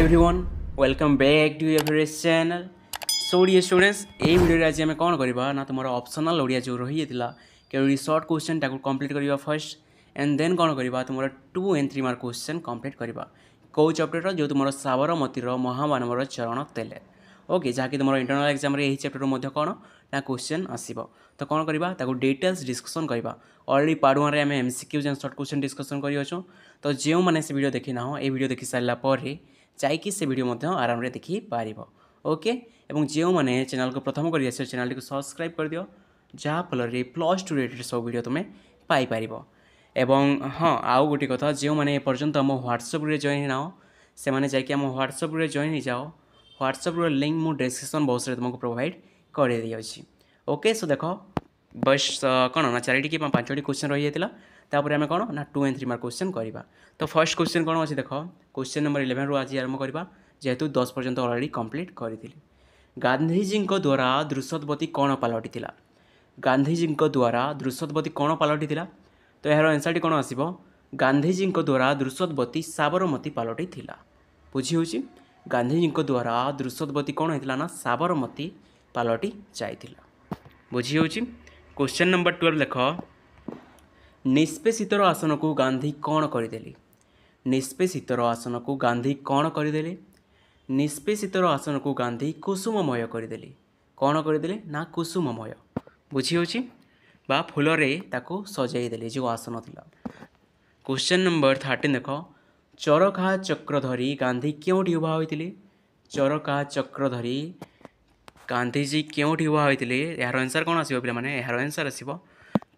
Everyone welcome back to your favourite channel. So dear students ये video आज आम कौन करवा ना तुम ऑप्शनल ओडिया जो रही था कि सर्ट क्वेश्चन टाक कंप्लीट करवा फर्स्ट एंड देन कौन करवा तुम 2 and 3 मार्क क्वेश्चन कंप्लीट करवा कौ चैप्टर जो तुम साबरमतीर महामानवर चरण तेले ओके जहाँकि तुम इंटरनल एग्जाम यही चैप्टर कौन ना क्वेश्चन आसो तो कौन करवा डिटेल्स डिस्कसन करवा ऑलरेडी पार्ट 1 आम MCQs and shirt question discussion कर तो जो मैंने से वीडियो देखी ना ये वीडियो देखी सारापर जाकि से वीडियो आराम रे देखी पार ओके एवं जो मैंने चैनल को प्रथम कर चैनल को सब्सक्राइब कर दियो जहाँफल +2 रिलेटेड सब वीडियो तुम्हें पाइपर एवं हाँ आउ गोटे कथा जो मैंने एपर्यंत आम व्हाट्सएप जॉइन ना से मैंने जाकि आम व्हाट्सएप जॉइन जाओ व्हाट्सएप लिंक मु डिस्क्रिप्शन बॉक्स रे तुमको प्रोवाइड कर दिया ओके सो देख बस कौन ना 4 कि 5टी क्वेश्चन रही जाता तापर आम कौन ना 2 and 3 मार्क क्वेश्चन करवा तो फर्स्ट क्वेश्चन कौन अच्छे देख क्वेश्चन नंबर 11 रु आज आरंभ करवा जेहेतु 10 पर्यंत ऑलरेडी कंप्लीट करी गांधीजी द्वारा द्रुसदवती कौन पलटि गांधीजी द्वारा द्रुसदवती कौन पलटि तो यार आंसर कौन आसो गांधीजी द्वारा द्रुसदवती साबरमती पलटि बुझी हो गांधीजी द्वारा द्रुसदवती कौन होता ना साबरमती पलटि जाइथिला बुझी हो क्वेश्चन नंबर 12 देख निष्पेषितर आसन को गांधी कौन करदेले निष्पेषितर आसन को गांधी कौन करदेले निष्पेषितर आसन को गांधी कुसुममय करदेले कौन करदेले ना कुसुममय बुझी हो बा फूल ताको सजाईदेले जो आसन थिला। क्वेश्चन नंबर 13 देख चरखा चक्रधरी गांधी क्योंठी उभा होइतिले चरखा चक्रधरी गांधीजी क्योंठी उभा होइतिले यार आंसर कौन आसीबो पिला माने यार आंसर आसीबो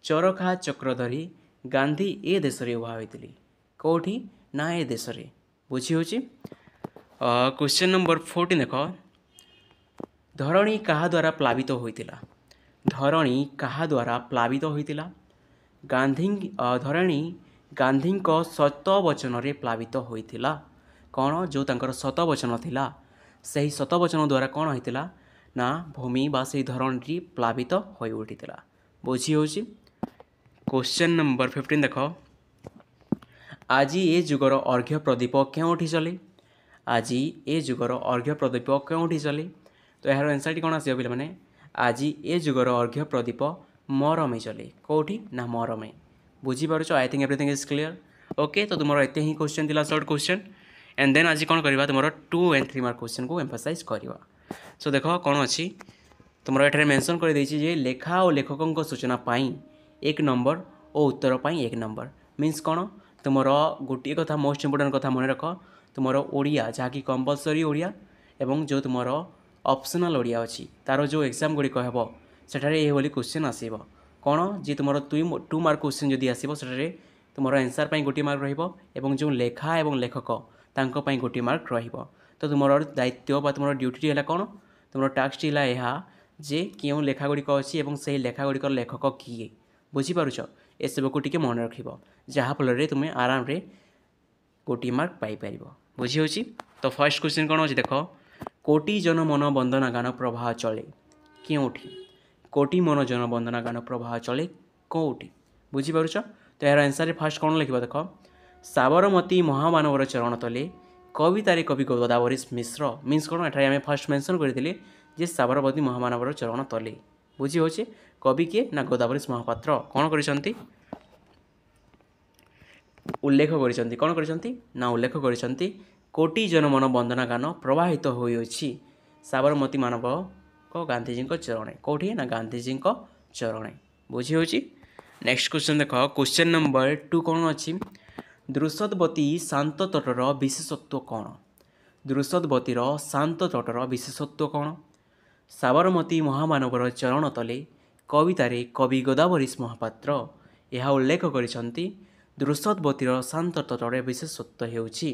चरखा चक्रधरी गांधी ए देश रे उभा होइतिले कोठी ना ए देश रे बुझी होची। क्वेश्चन नंबर 14 देख धरणी कहा द्वारा प्लावित होइतिला धरणी कहा द्वारा प्लावित होइतिला गांधी धरणी गांधी को शतवचन रे प्लावित होइतिला कौन जो तांकर शतवचन थिला सही शतवचन द्वारा कौन होइतिला ना भूमि बा से धरणी प्लावित होई उठितिला बुझी होची। क्वेश्चन नंबर 15 देख आज ए जुगर अर्घ्य प्रदीप क्योंठी चले आज ए जुगर अर्घ्य प्रदीप क्योंठी चले तो यार आंसर कौन आसो पे मैंने आज ए जुगर अर्घ्य प्रदीप मरमे चले कौटी ना मरमे बुझीपार I think everything is clear okay तो तुम एत ही क्वेश्चन थिला शॉर्ट क्वेश्चन एंड देन आज कौन करवा तुम 2 and 3 मार्क क्वेश्चन को एम्फासाइज करवा सो देख कौन अच्छी तुम ये मेंशन कर देछि लेखा और लेखकों सूचना पाई 1 नंबर और उत्तर पाई 1 नंबर मीन्स कौन तुम गोटे कथा मोस्ट इम्पोर्टेंट कथा मन रख तुम ओडिया जहाँकि कंपलसरी ओडिया एवं जो तुम ऑप्शनल ओडिया अच्छी तार जो एग्जाम गुड़िक हे सेठारे ये क्वेश्चन आसो कौन जी तुम 2 मार्क क्वेश्चन जदि आसो सेठारे तुम आंसर पाई गोटे मार्क रही जो लेखा एवं लेखक तांको पाई गोटे मार्क रहिबो तो तुम दायित्व बा तुम ड्यूटी है कौन तुम टास्क है यह जे क्यों लेखा गुड़िक अच्छी से लेखा गुड़िक लेखक किए बुझीपारुछ ए सबको टिके मन रख जहाँफल तुम्हें आराम रे गोटे मार्क पाइपर बुझी हो तो फर्स्ट क्वेश्चन कौन अच्छे देख कोटि जन मन वंदना गान प्रवाह चले क्योंठी कोटि मन जन वंदना गान प्रवाह चले कौटी बुझीपारुछ तो यार आंसर फास्ट कौन लिखा देख साबरमती महामानवर चरण तले कवितारे कवि गोदावरीश मिश्र मीन्स कौन एठारे आम फास्ट मेंशन करते जे साबरमती महामानवर चरण तले बुझी हो कवि किए ना गोदावरीश महापात्र कौन कर उल्लेख कर कौन कर उल्लेख कर कोटि जनमन वंदना गान प्रवाहित होइछि साबरमती मानव को गांधीजी चरण कौटी ना गांधीजी चरण बुझी हो नेक्स्ट क्वेश्चन देख क्वेश्चन नंबर 2 कौन अच्छी द्रुसदवती शांत तटर विशेषत्व कौन द्रुसदवतीर शांत तटर विशेषत्व कौन साबरमती महामानवर चरण तले कवितारे कवि गोदावरीश महापात्र यह उल्लेख करिसंती द्रुसदवतीर शांत तटरे विशेषत्व हेउछि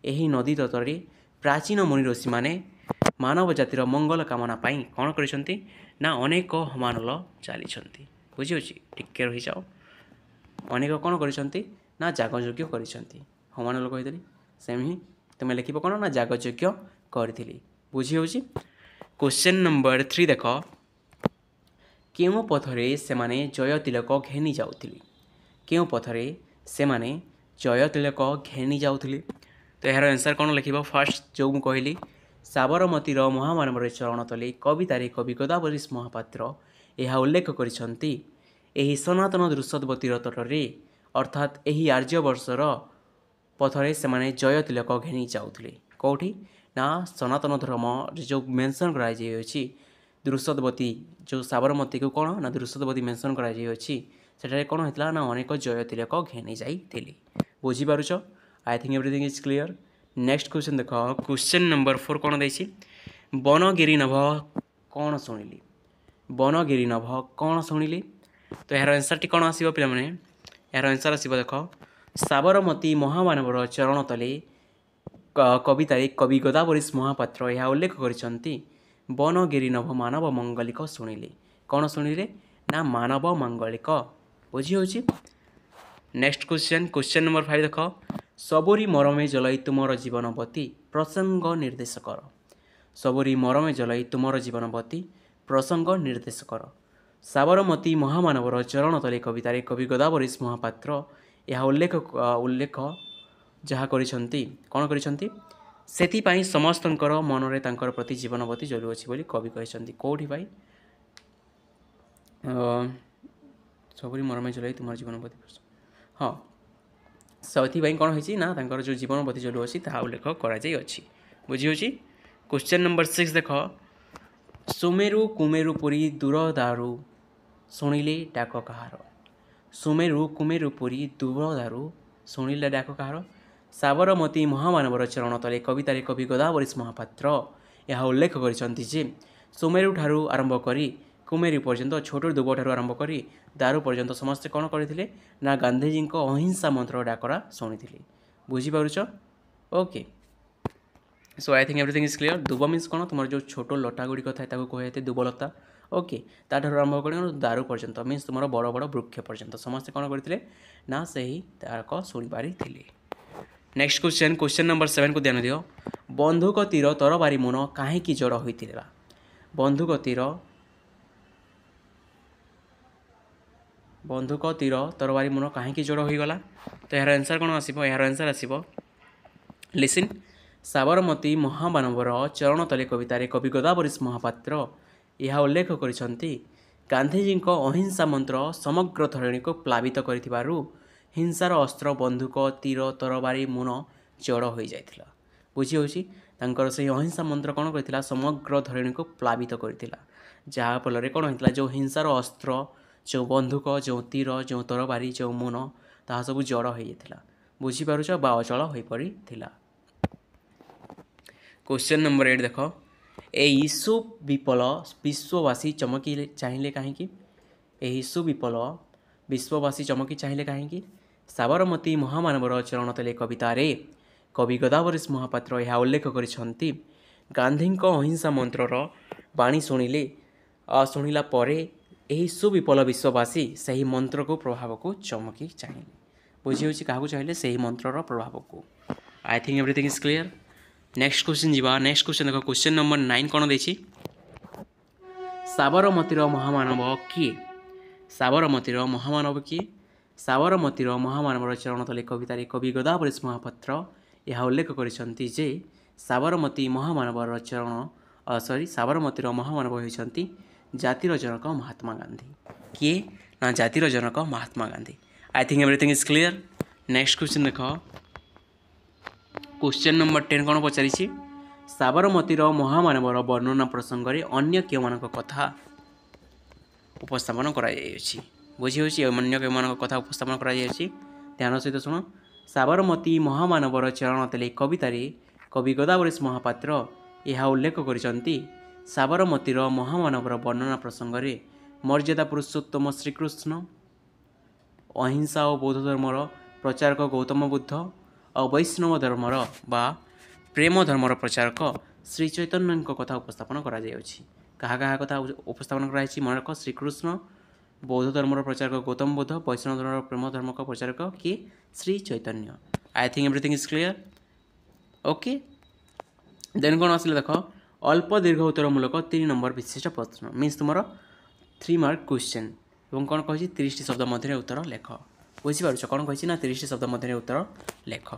एही नदी तटरे प्राचीन मुनि ऋषि माने मानव जातिर मंगल कामना पाई कौन करिसंती ना अनेक हमानल चली बुझी होछि टिके रही जाओ अनेक कौन करिसंती ना जागयज्ञ करिसंती हमानल कहिदेली सेम ही तुम लिखिब कौन ना जागयज्ञ करथिली बुझी होछि। क्वेश्चन नंबर 3 देख केउं पथरे सेमाने जय तिलक घेनी जाउथिले केउं पथरे सेमाने जय तिलक घेनी जाउथिले तो यार आंसर कौन लिख फास्ट जो मुझे कहली साबरमतीर महामानवर चरण तले कवितार कवि गोदावरीश महापात्र यह उल्लेख करिसेंती एही सनातन दृश्यवतीर तटरे अर्थात एही आर्यवर्षर पथरे से जय तिलक घेनी जाऊले कौटी ना सनातन धर्म जो मेंशन कराई दृश्यवती जो साबरमती को कौन ना दृश्यवती मेंशन कराई सेठारे कौन होता ना अनेक जय तिलक घेनी जाइए बुझीपार I think everything is clear. Next question देख क्वेश्चन नंबर 4 कौन देसी बनगिरी नभ कौन शुणिली बनगिरी नभ कौन शुणिली तो यार आंसर टी कौन आसो पे यार आंसर आसो देख साबरमती महामानवर चरण तले कवितार कवि गोदावरीश महापात्र यह उल्लेख करिसेंती बनगिरी नभ मानव मंगलिक शुणिले कौन शुणिले ना मानव मंगलिक बुझी हो। नेक्स्ट क्वेश्चन नंबर 5 देख सबुरी मरमे जलई तुमर जीवनवती प्रसंग निर्देश कर सबुरी मरमे जलई तुमर जीवनवती प्रसंग निर्देश कर साबरमती महामानवर चरण तले कवितार कवि गोदावरीश महापात्र यह उल्लेख जहाँ करिसेंती कौन करिसेंती सेथिपाई समस्तंकर मनरे तांकर प्रति जीवनवती जलुअछि बोली कवि कहिसेंती कोठी भाई सबुरी मरमे जलई तुमर जीवनवती हाँ से कौन होती ना तांकर जो जीवनवती जलुअछि ताहा उल्लेख कराई अछि बुझी होछि। क्वेश्चन नंबर 6 देख सुमेरु कुमेरु पुरी दूर दारू शुणिले डाक कहार सुमेरु कुमेरु पुरी दूर दारू शुणिले डाक कहार साबरमती महामानवर चरण तले कवितार कवि गोदावरीश महापात्र यह उल्लेख करिसेंती जे सुमेरु ठारू आरंभ करी कुमेरी पर्यंत छोट दुब ठारू आरंभ करी दारू पर्यंत समस्ते कौन करते ना गांधीजी अहिंसा मंत्र डाकरा शुणी बुझीपार okay. So I think everything is clear. दुब मीन्स कौन तुम जो छोट लटा गुड़िक थाए कहते दुबलता ओके ताठू आरंभ कर दारू पर्यंत मीन्स तुम बड़ बड़ वृक्ष पर्यंत समस्ते कौन करते ना से ही डाक शुणी पारी। नेक्स्ट क्वेश्चन नंबर 7 को ध्यान दियो बंधुक तीर तरबारी मुन कहीं जड़ होता बंधुक तीर तरबारी मुन कहीं जड़ होगला तो यार आंसर कौन आसो यार आंसर आसो लिसन साबरमती महामानवर चरण तले कवितार कवि गोदावरीश महापात्र यह उल्लेख करिसेंती गांधीजी अहिंसा मंत्र समग्र धरणी को प्लावित करिथिबारु हिंसार अस्त्र बंधुक तीर तरबारी मुन जड़ हो जाता बुझी होची तांकर से अहिंसा मंत्र कौन करथिला समग्र धरणी को प्लावित करथिला जहाँ फल कौन होता जो हिंसार अस्त्र जो बंधुक जो तीर जो तरबारी जो मुन ताहा सब जड़ हो जाता बुझीपार बा अचल हो पड़ी। क्वेश्चन नंबर 8 देख ए सुविपल विश्ववासी चमकी चाहिए कहीं सुविपल विश्ववासी चमकी चाहिए कहीं साबरमती महामानवर चरण तले कवितारे कवि गोदावरीश महापात्र यह उल्लेख करिसेंती गांधी अहिंसा मंत्रर बाणी शुणिला परे यही सुविपल विश्ववासी सही मंत्र को प्रभाव को चमकी चाहिए बुझी होची क्या चाहिए से मंत्रर प्रभाव को। आई think everything is clear. Next question जीवा नेक्स्ट क्वेश्चन देख क्वेश्चन नंबर 9 कौन देछि साबरमतीर महामानव किए साबरमतीर महामानव किए साबरमतीर महामानवर चरण तले कवितार कवि गोदावरीश महापात्र यह उल्लेख करिसेंती जे साबरमती महामानवर चरण साबरमतीर महामानव होइछंती जातिर जनक महात्मा गांधी किए ना जातिर जनक Mahatma Gandhi. I think everything is clear. Next question देख क्वेश्चन नंबर 10 कौन पचारि साबरमतीर महामानवर वर्णना प्रसंग में अन्य केमान कथा उपस्थापन कराई बुझी होची अन्य केमान कथा उपस्थापन कराई ध्यान सहित शुण साबरमती महामानवर चरण तले कवितार कवि गोदावरीश महापात्र यह उल्लेख करिसेंती साबरमतीर महामानवर वर्णना प्रसंग में मर्यादा पुरुषोत्तम श्रीकृष्ण अहिंसा और बौद्ध धर्मर प्रचारक गौतम बुद्ध और वैष्णव धर्मर बा प्रेम धर्मर प्रचारक श्री चैतन्य कथा उपस्थापन क्या कथा उपस्थापन कराई मन रख श्रीकृष्ण बौद्ध धर्मर प्रचारक गौतम बुद्ध वैष्णव धर्मर प्रेम धर्म का प्रचारक किए Shri Chaitanya. I think everything is clear okay. Then कौन आसले देख अल्प दीर्घ उत्तरमूलक 3 नंबर विशिष्ट प्रश्न मीन्स तुम 3 मार्क क्वेश्चन और कौन कही 30 शब्द मध्य उत्तर लेख बुझीपार कौन कही ना 30 शब्द मध्य उत्तर लेख।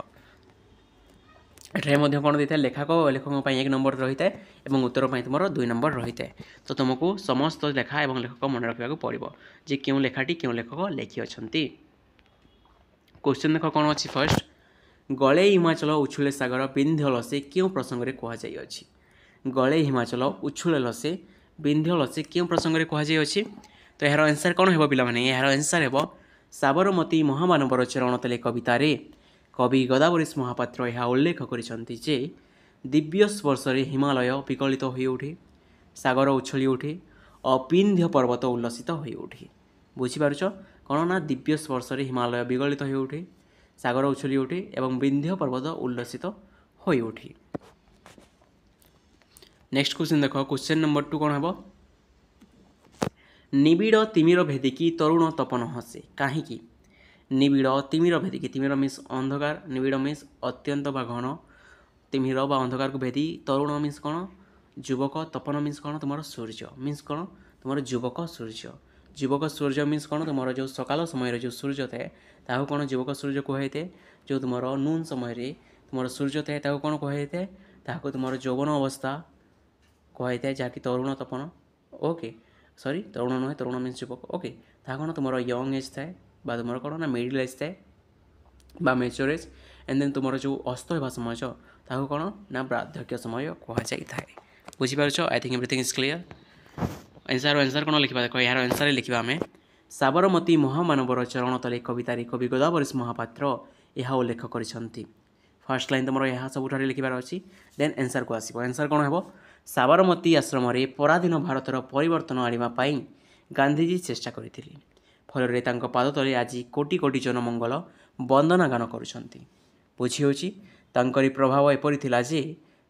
एठारे मध्य कौन देता है लेखक लेखक 1 नंबर रही है और उत्तर पर तुम 2 नंबर रही है। तो तुमको समस्त लेखा और लेखक मन रखा पड़ो जे क्यों लेखाटी क्यों लेखक लिखि अच्छा। क्वेश्चन देख कौन अच्छी फर्स्ट गले हिमाचल उछुले सागर विंध्य लसे क्यों प्रसंग में कहुई। गले हिमाचल उछुले लसे विंध्य लसे क्यों प्रसंग में कहुई। तो यार आंसर कौन है पे यार आंसर है साबरमती महामानवर चरण तले कवितार कवि गदावरीश महापात्र यह उल्लेख करिसेंति जे दिव्य स्पर्श हिमालय विकलित हो उठे सागर उछली उठे और विंध्य पर्वत उल्लसित हो उठे। बुझीपारुछ कौन ना दिव्य स्पर्श हिमालय विगलित हो उठे सागर उछली उठे और विंध्य पर्वत उल्लसित हो उठे। नेक्स्ट क्वेश्चन देख क्वेश्चन नंबर 2 कौन हम निबिड़ तिमिर भेदिकी तरुण तपन हसे कहीं। निबिड़ तिमिर भेदिकी तिमिर मीन्स अंधकार निबिड़ मीन्स अत्यंत बा घन तिमिर बा अंधकार को भेदी तरुण मीन्स कौन युवक तपन मीन्स कौन तुम सूर्य मीन्स कौन तुम युवक सूर्य मीन्स कौन तुम जो सकाल समय जो सूर्य थाए ताकू कौन युवक सूर्य कहुई थे। जो तुम नून समय तुम सूर्य थाए ताकू कौन कहुई थे ताकू तुम यौवन अवस्था कहुई थे जहाँकि तरुण तपन ओके सॉरी तरुण नुहे तरुण मीन्स युवक ओके ता कौन तुम यंग एज थाए बा तुम कौन ना मिडिल एज थाए बा मैच्योर एज एंड देन तुम जो अस्त होगा समय ताकू कौन ना वार्धक्य समय कहुई। बुझीपार I think everything is clear. Answer कौन लिखा देख यार आंसर लिखा आम साबरमती महामानवर चरण तले कवितार कवि गदावरीश महापात्र यह उल्लेख करिसेंति। फर्स्ट लाइन तुम यहाँ सबुठ लिखार अच्छी देन आंसर को आसो आंसर कौन हम साबरमती आश्रम पराधीन भारतर परिवर्तन आने गांधीजी चेष्टा करते फल पाद तले आज कोटी कोटी जनमंगल वंदना गान करुँच। बुझी प्रभाव एपरी थिला जे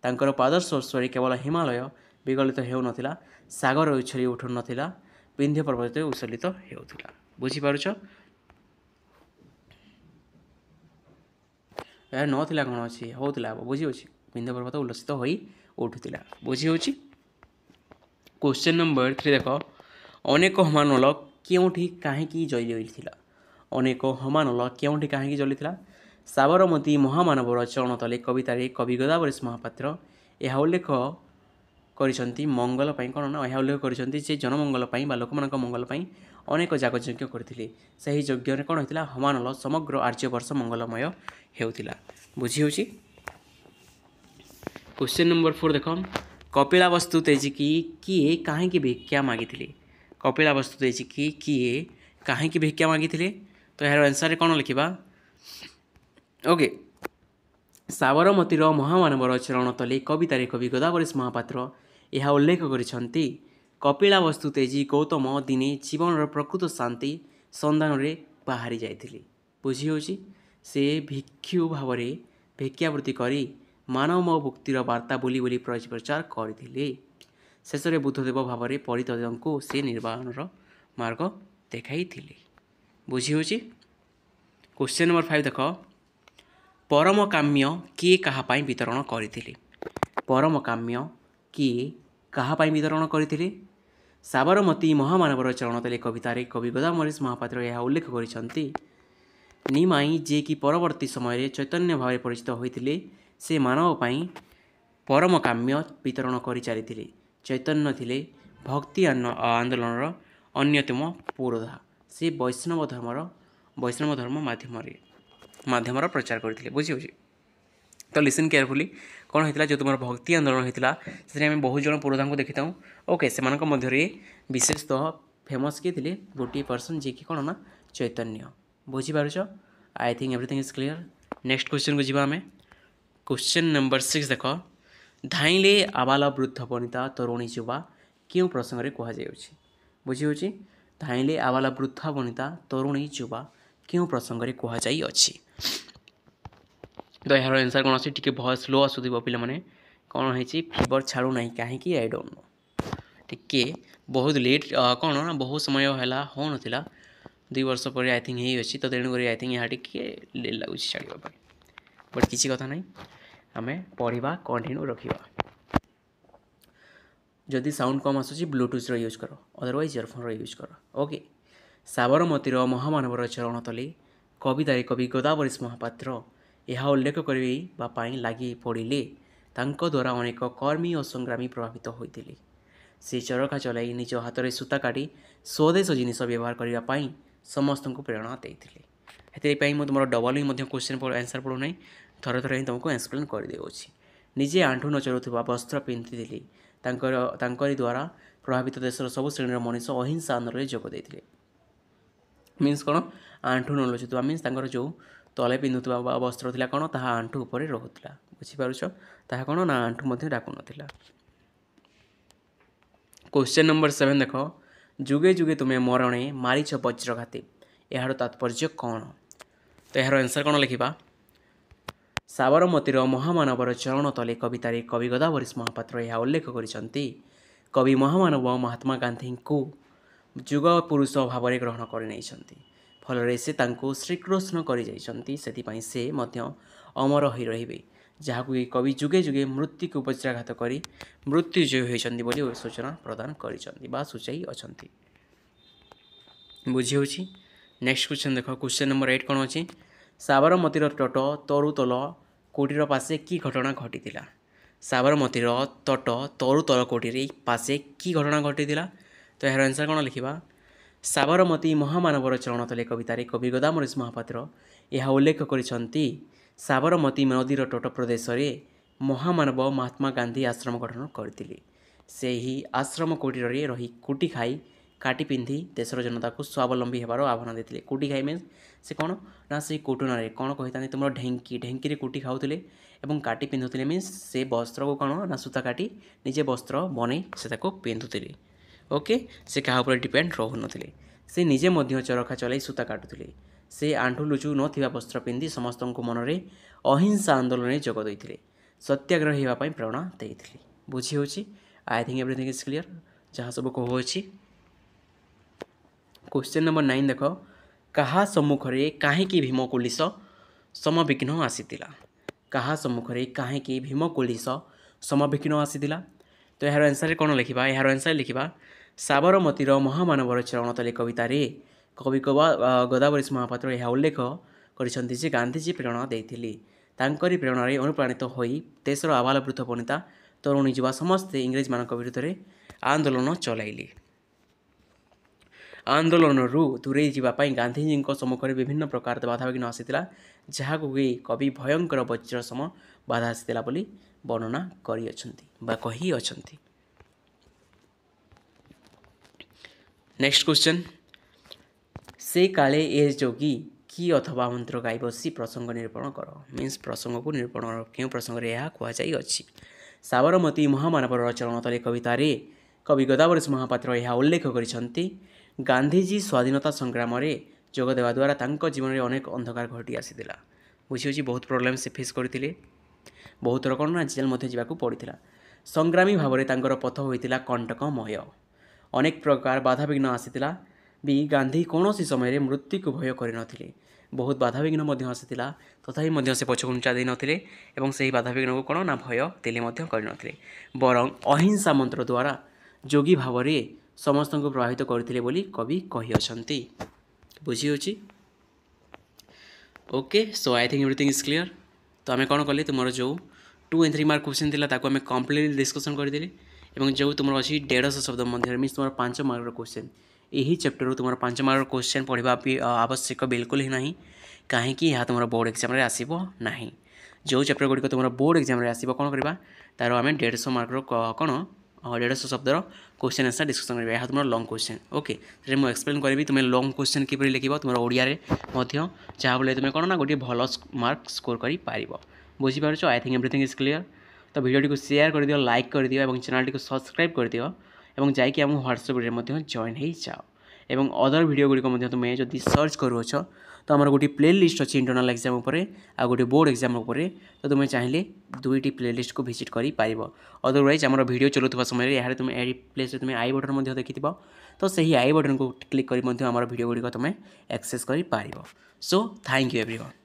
तांकर पाद स्पर्श केवल हिमालय विगलित हो नथिला सागर उछली उठु नथिला विंध्य पर्वत उछलित होउथिला। बुझीपारुछ यार नथिला कौन अच्छी होउथिला बुझी अछि विंध्य पर्वत उल्लसित होई उठुथिला। बुझी होछि। क्वेश्चन नंबर 3 देख अनेक हमानल क्योंठी काहेकि जली जाइथिला अनेक हमानल क्योंठी काहेकि जलिथिला साबरमती महामानवर चरण तले कवितार कवि गदावरीश महापात्र यह उल्लेख करिसेंति मंगल पई कौन ना यह उल्लेख करिसेंति जे जनमंगल पई बा लोकमानक मंगल पई अनेक यागयज्ञ करथिले सही यज्ञ कौन होइतिला हमानल समग्र आर्यवर्ष मंगलमय हेउतिला। बुझी होछि। क्वेश्चन नंबर 4 देख कपिलावस्तु तेजिकी किए काहेकि भिक्षा मागिथिले कपिलावस्तु तेजिकी किए काहेकि भिक्षा मागिथिले। तो यार आंसर कौन लिखा ओके साबरमतीर महामानवर चरण तले कवितार कवि गदावरीश महापात्र यह उल्लेख करिसेंति कपिलावस्तु तेजी गौतम दिने जीवन प्रकृत शांति सन्धान में बाहरी जाइथिले। बुझी होछि से भिक्षु भाव में भिक्षावृत्ति करी मानव मुक्तिर वार्ता बोली बोली प्रचार करथिले शेष में बुद्धदेव भाव में परितोषों से निर्वाहर मार्ग देखाइथिले। बुझी होछि। क्वेश्चन नंबर 5 देख परम काम्य किए काहापाई वितरण करथिले परम काम्य किए काहापाई वितरण करथिले साबरमती महामानवर चरण तले कवितार कवि गदावरीश महापात्र यह उल्लेख करिसेंति निमाई जे कि परवर्ती समय चैतन्य भाव परिचित होइथिले से मानव पाई परम काम्य वितरण करि चलिथिले चैतन्य थिले भक्ति आंदोलन अन्यतम पुरोधा से वैष्णव धर्म माध्यम प्रचार करथिले। बुझी होछि। तो लिसन केयरफुली कौन होता जो तुम भक्ति आंदोलन होता से बहुत जन पुरोधा को देखी था ओके से मध्य विशेषतः फेमस किए थे गोटे पर्सन जी कि कौन ना चैतन्य। बुझीपारुछ I think everything is clear. Next question को जी आम क्वेश्चन नंबर 6 देख धाइले आबाल वृद्ध वनिता तरुणी युवा क्यों प्रसंग में कहुच्छी। बुझी होछि। धाइले आबाल वृद्ध वनिता तरुणी युवा क्यों प्रसंग में कहुच्छी। तो यार आंसर कौन अच्छी टी बहुत स्लो आसुव पे कौन है फीवर छाड़ू ना कहीं आई डोंट नो टी बहुत लेट कौन ना बहुत समय है हो ना 2 वर्ष पर आई थिंक यही अच्छी तो तेणुक आई थिंक यहाँ टी लेट लगुच छाड़ापी बट किसी कथा ना आम पढ़ा कंटिन्यू रखा जदि साउंड कम आसूँ ब्लूटूथ यूज कर अदरवाइज इयरफोन यूज कर ओके साबरमतीर महामानवर चरण तले कवितार कवि गदावरीश महापात्र ଏହା ଉଲ୍ଲେଖ କରିବା ପାଇଁ ଲାଗି ପଡ଼ିଲେ ତାଙ୍କ ଦ୍ୱାରା ଅନେକ କର୍ମୀ ଓ ସଂଗ୍ରାମୀ ପ୍ରଭାବିତ ହୋଇଥିଲେ। ସେ ଚରଖା ଚଲାଇ ନିଜ ହାତରେ ସୂତା କାଟି ସ୍ୱଦେଶ ଜିନିଷ ବ୍ୟବହାର କରିବା ପାଇଁ ସମସ୍ତଙ୍କୁ ପ୍ରେରଣା ଦେଇଥିଲେ। ସେଥିପାଇଁ ମୁଁ ତୁମର ଡବଲ ହିଁ ମଧ୍ୟ କ୍ୱେଶ୍ଚିନ୍ ଆନ୍ସର୍ ପଢ଼ୁନାହିଁ, ଥରେ ଥରେ ହିଁ ତୁମକୁ ଏକ୍ସପ୍ଲେନ୍ କରିଦେଉଛି। ନିଜେ ଆଣ୍ଠୁ ନ ଚଳୁଥିବା ବସ୍ତ୍ର ପିନ୍ଧିଥିଲେ। ତାଙ୍କରି ଦ୍ୱାରା ପ୍ରଭାବିତ ଦେଶର ସବୁ ଶ୍ରେଣୀର ମଣିଷ ଅହିଂସା ଆନ୍ଦୋଳନରେ ଯୋଗ ଦେଇଥିଲେ। ମିନ୍ସ କ'ଣ, ଆଣ୍ଠୁ ନ ଲୁଚୁଥିବା ମିନ୍ସ ତାଙ୍କର ଯେଉଁ ତଳେ ପିନ୍ଧୁଥିବା ବସ୍ତ୍ର ଥିଲା କ'ଣ, ତାହା ଆଣ୍ଠୁ ଉପରେ ରହୁଥିଲା। ବୁଝିପାରୁଛ, ତାହା କ'ଣ ନା ଆଣ୍ଠୁ ମଧ୍ୟ ଡାକୁନଥିଲା। କ୍ୱେଶ୍ଚିନ୍ ନମ୍ବର 7 ଦେଖ, ଯୁଗେ ଯୁଗେ ତୁମେ ମରଣେ ମାରିଛ ବଜ୍ରଘାତେ, ଏହାର ତାତ୍ପର୍ଯ୍ୟ କ'ଣ? ତ ଏହାର ଆନ୍ସର୍ କ'ଣ ଲେଖିବା? ସାବରମତୀର ମହାମାନବର ଚରଣ ତଳେ କବିତାରେ କବି ଗୋଦାବରୀଶ ମହାପାତ୍ର ଏହା ଉଲ୍ଲେଖ କରିଛନ୍ତି। କବି ମହାମାନବ ମହାତ୍ମା ଗାନ୍ଧୀଙ୍କୁ ଯୁଗ ପୁରୁଷ ଭାବରେ ଗ୍ରହଣ କରିନେଇଛନ୍ତି। ଫଳରେ ସେ ତାଙ୍କୁ ଶ୍ରୀକୃଷ୍ଣ କରିଯାଇଛନ୍ତି। ସେଥିପାଇଁ ସେ ମଧ୍ୟ ଅମର ହୋଇ ରହିବେ, ଯାହାକୁ ଏହି କବି ଯୁଗେ ଯୁଗେ ମୃତ୍ୟୁକୁ ବଜ୍ରାଘାତ କରି ମୃତ୍ୟୁଜୟ ହୋଇଛନ୍ତି ବୋଲି ସୂଚନା ପ୍ରଦାନ କରିଛନ୍ତି ବା ସୂଚାଇ ଅଛନ୍ତି। ବୁଝିହେଉଛି। ନେକ୍ସଟ କ୍ୱେଶ୍ଚନ୍ ଦେଖ, କ୍ୱେଶ୍ଚନ୍ ନମ୍ବର 8 କ'ଣ ଅଛି? ସାବରମତୀର ତଟ ତରୁତଳ କୋଟିର ପାଶେ କି ଘଟଣା ଘଟିଥିଲା? ସାବରମତୀର ତଟ ତରୁତଳ କୋଟିରେ ପାଶେ କି ଘଟଣା ଘଟିଥିଲା? ତ ଏହାର ଆନ୍ସର୍ କ'ଣ ଲେଖିବା? ସାବରମତୀ ମହାମାନବର ଚରଣ ତଳେ କବିତାରେ କବି ଗୋଦାବରୀଶ ମହାପାତ୍ର ଏହା ଉଲ୍ଲେଖ କରିଛନ୍ତି। ସାବରମତୀ ନଦୀର ତଟ ପ୍ରଦେଶରେ ମହାମାନବ ମହାତ୍ମା ଗାନ୍ଧୀ ଆଶ୍ରମ ଗଠନ କରିଥିଲେ। ସେହି ଆଶ୍ରମ କୁଟୀରରେ ରହି କୁଟି ଖାଇ କାଟି ପିନ୍ଧି ଦେଶର ଜନତାକୁ ସ୍ୱାବଲମ୍ବୀ ହେବାର ଆହ୍ୱାନ ଦେଇଥିଲେ। କୁଟି ଖାଇ ମିନ୍ସ ସେ କ'ଣ ନା ସେଇ କୁଟୁଣାରେ କ'ଣ କହିଥାନ୍ତି, ତୁମର ଢେଙ୍କିରେ କୁଟି ଖାଉଥିଲେ ଏବଂ କାଟି ପିନ୍ଧୁଥିଲେ। ମିନ୍ସ ସେ ବସ୍ତ୍ରକୁ କ'ଣ ନା ସୂତା କାଟି ନିଜେ ବସ୍ତ୍ର ବନେଇ ସେ ତାକୁ ପିନ୍ଧୁଥିଲେ। ଓକେ, ସେ କାହା ଉପରେ ଡିପେଣ୍ଡ ରହୁନଥିଲେ। ସେ ନିଜେ ମଧ୍ୟ ଚରଖା ଚଲାଇ ସୂତା କାଟୁଥିଲେ। ସେ ଆଣ୍ଠୁ ଲୁଚୁ ନଥିବା ବସ୍ତ୍ର ପିନ୍ଧି ସମସ୍ତଙ୍କୁ ମନରେ ଅହିଂସା ଆନ୍ଦୋଳନରେ ଯୋଗ ଦେଇଥିଲେ। ସତ୍ୟାଗ୍ରହ ହେବା ପାଇଁ ପ୍ରେରଣା ଦେଇଥିଲେ। ବୁଝିହେଉଛି। I think everything is clear, ଯାହା ସବୁ କହୁଅଛି। କ୍ୱେଶ୍ଚନ୍ ନମ୍ବର 9 ଦେଖ, କାହା ସମ୍ମୁଖରେ କାହିଁକି ଭୀମକୁଲିଶ ସମବିଘ୍ନ ଆସିଥିଲା? କାହା ସମ୍ମୁଖରେ କାହିଁକି ଭୀମକୁଲିଶ ସମବିଘ୍ନ ଆସିଥିଲା? ତ ଏହାର ଆନ୍ସର୍ରେ କ'ଣ ଲେଖିବା? ଏହାର ଆନ୍ସର୍ ଲେଖିବା, ସାବରମତୀର ମହାମାନବର ଚରଣ ତଳେ କବିତାରେ କବି ଗୋଦାବରୀଶ ମହାପାତ୍ର ଏହା ଉଲ୍ଲେଖ କରିଛନ୍ତି ଯେ ଗାନ୍ଧୀଜୀ ପ୍ରେରଣା ଦେଇଥିଲେ। ତାଙ୍କରି ପ୍ରେରଣାରେ ଅନୁପ୍ରାଣିତ ହୋଇ ଦେଶର ଆବାଳ ବୃଦ୍ଧ ବନିତା ତରୁଣୀ ଯୁବା ସମସ୍ତେ ଇଂରେଜମାନଙ୍କ ବିରୁଦ୍ଧରେ ଆନ୍ଦୋଳନ ଚଳାଇଲେ। ଆନ୍ଦୋଳନରୁ ଦୂରେଇ ଯିବା ପାଇଁ ଗାନ୍ଧୀଜୀଙ୍କ ସମ୍ମୁଖରେ ବିଭିନ୍ନ ପ୍ରକାର ବାଧାବିଘ୍ନ ଆସିଥିଲା, ଯାହାକୁ କବି ଭୟଙ୍କର ବଜ୍ର ସମ ବାଧା ଆସିଥିଲା ବୋଲି ବର୍ଣ୍ଣନା କରିଅଛନ୍ତି ବା କହିଅଛନ୍ତି। ନେକ୍ସଟ କ୍ୱେଶ୍ଚନ୍, ସେ କାଳେ ଏ ଯୋଗୀ କି ଅଥବା ମନ୍ତ୍ର ଗାଇ ବସି ପ୍ରସଙ୍ଗ ନିରୂପଣ କର। ମିନ୍ସ ପ୍ରସଙ୍ଗକୁ ନିରୂପଣ କେଉଁ ପ୍ରସଙ୍ଗରେ ଏହା କୁହାଯାଇଅଛି? ସାବରମତୀ ମହାମାନବର ଚରଣ ତଳେ କବିତାରେ କବି ଗୋଦାବରୀଶ ମହାପାତ୍ର ଏହା ଉଲ୍ଲେଖ କରିଛନ୍ତି। ଗାନ୍ଧୀଜୀ ସ୍ୱାଧୀନତା ସଂଗ୍ରାମରେ ଯୋଗ ଦେବା ଦ୍ୱାରା ତାଙ୍କ ଜୀବନରେ ଅନେକ ଅନ୍ଧକାର ଘଟି ଆସିଥିଲା। ବୁଝିହେଉଛି, ବହୁତ ପ୍ରୋବ୍ଲେମ୍ ସେ ଫେସ୍ କରିଥିଲେ। ବହୁତ ଥର କ'ଣ ନା ଜେଲ୍ ମଧ୍ୟ ଯିବାକୁ ପଡ଼ିଥିଲା। ସଂଗ୍ରାମୀ ଭାବରେ ତାଙ୍କର ପଥ ହୋଇଥିଲା କଣ୍ଟକମୟ। ଅନେକ ପ୍ରକାର ବାଧାବିଘ୍ନ ଆସିଥିଲା ବି ଗାନ୍ଧୀ କୌଣସି ସମୟରେ ମୃତ୍ୟୁକୁ ଭୟ କରିନଥିଲେ। ବହୁତ ବାଧାବିଘ୍ନ ମଧ୍ୟ ଆସିଥିଲା, ତଥାପି ମଧ୍ୟ ସେ ପଛଘୁଞ୍ଚା ଦେଇନଥିଲେ ଏବଂ ସେହି ବାଧାବିଘ୍ନକୁ କ'ଣ ନା ଭୟ ଦେଲେ ମଧ୍ୟ କରିନଥିଲେ। ବରଂ ଅହିଂସା ମନ୍ତ୍ର ଦ୍ୱାରା ଯୋଗୀ ଭାବରେ ସମସ୍ତଙ୍କୁ ପ୍ରଭାବିତ କରିଥିଲେ ବୋଲି କବି କହିଅଛନ୍ତି। ବୁଝିହେଉଛି। Okay, so I think everything is clear. ତ ଆମେ କ'ଣ କଲେ, ତୁମର ଯେଉଁ 2 and 3 ମାର୍କ କ୍ୱେଶ୍ଚିନ୍ ଥିଲା ତାକୁ ଆମେ କମ୍ପ୍ଲିଟଲି ଡିସ୍କସନ୍ କରିଦେଲେ ଏବଂ ଯେଉଁ ତୁମର ଅଛି 150 ଶବ୍ଦ ମଧ୍ୟରେ ମିନ୍ସ ତୁମର 5 ମାର୍କର କ୍ୱେଶ୍ଚିନ୍, ଏହି ଚାପ୍ଟରରୁ ତୁମର 5 ମାର୍କର କ୍ୱେଶ୍ଚିନ୍ ପଢ଼ିବା ଆବଶ୍ୟକ ବିଲକୁଲ ହିଁ ନାହିଁ। କାହିଁକି? ଏହା ତୁମର ବୋର୍ଡ଼ ଏକ୍ଜାମ୍ରେ ଆସିବ ନାହିଁ। ଯେଉଁ ଚାପ୍ଟର ଗୁଡ଼ିକ ତୁମର ବୋର୍ଡ଼ ଏକ୍ଜାମ୍ରେ ଆସିବ କ'ଣ କରିବା, ତା'ର ଆମେ 150 ମାର୍କର କ'ଣ 150 ଶବ୍ଦର କ୍ୱେଶ୍ଚିନ୍ ଆନ୍ସର୍ ଡିସ୍କସନ୍ କରିବା। ଏହା ତୁମର ଲଙ୍ଗ୍ କ୍ୱେଶ୍ଚିନ୍। ଓକେ, ସେଥିରେ ମୁଁ ଏକ୍ସପ୍ଲେନ୍ କରିବି ତୁମେ ଲଙ୍ଗ୍ କ୍ୱେଶ୍ଚିନ୍ କିପରି ଲେଖିବ ତୁମର ଓଡ଼ିଆରେ ମଧ୍ୟ, ଯାହାଫଳରେ ତୁମେ କ'ଣ ନା ଗୋଟିଏ ଭଲ ମାର୍କ ସ୍କୋର କରିପାରିବ। ବୁଝିପାରୁଛ? I think everything is clear. ତ ଭିଡ଼ିଓଟିକୁ ସେୟାର କରିଦିଅ, ଲାଇକ୍ କରିଦିଅ ଏବଂ ଚ୍ୟାନେଲଟିକୁ ସବସ୍କ୍ରାଇବ୍ କରିଦିଅ ଏବଂ ଯାଇକି ଆମ ହ୍ୱାଟ୍ସଆପ୍ରେ ମଧ୍ୟ ଜଏନ୍ ହେଇଯାଅ। ଏବଂ ଅଦର ଭିଡ଼ିଓ ଗୁଡ଼ିକ ମଧ୍ୟ ତୁମେ ଯଦି ସର୍ଚ୍ଚ କରୁଅଛ ତ ଆମର ଗୋଟିଏ ପ୍ଲେଲିଷ୍ଟ ଅଛି ଇଣ୍ଟରନାଲ୍ ଏକ୍ଜାମ୍ ଉପରେ ଆଉ ଗୋଟିଏ ବୋର୍ଡ଼ ଏକ୍ଜାମ୍ ଉପରେ। ତ ତୁମେ ଚାହିଁଲେ ଦୁଇଟି ପ୍ଲେଲିଷ୍ଟକୁ ଭିଜିଟ୍ କରିପାରିବ। ଅଦରୱାଇଜ୍ ଆମର ଭିଡ଼ିଓ ଚଲୁଥିବା ସମୟରେ ଏହାର ତୁମେ ଏହି ପ୍ଲେସ୍ରେ ତୁମେ ଆଇ ବଟନ୍ ମଧ୍ୟ ଦେଖିଥିବ। ତ ସେହି ଆଇ ବଟନ୍କୁ କ୍ଲିକ୍ କରି ମଧ୍ୟ ଆମର ଭିଡ଼ିଓ ଗୁଡ଼ିକ ତୁମେ ଆକ୍ସେସ୍ କରିପାରିବ। So thank you everyone.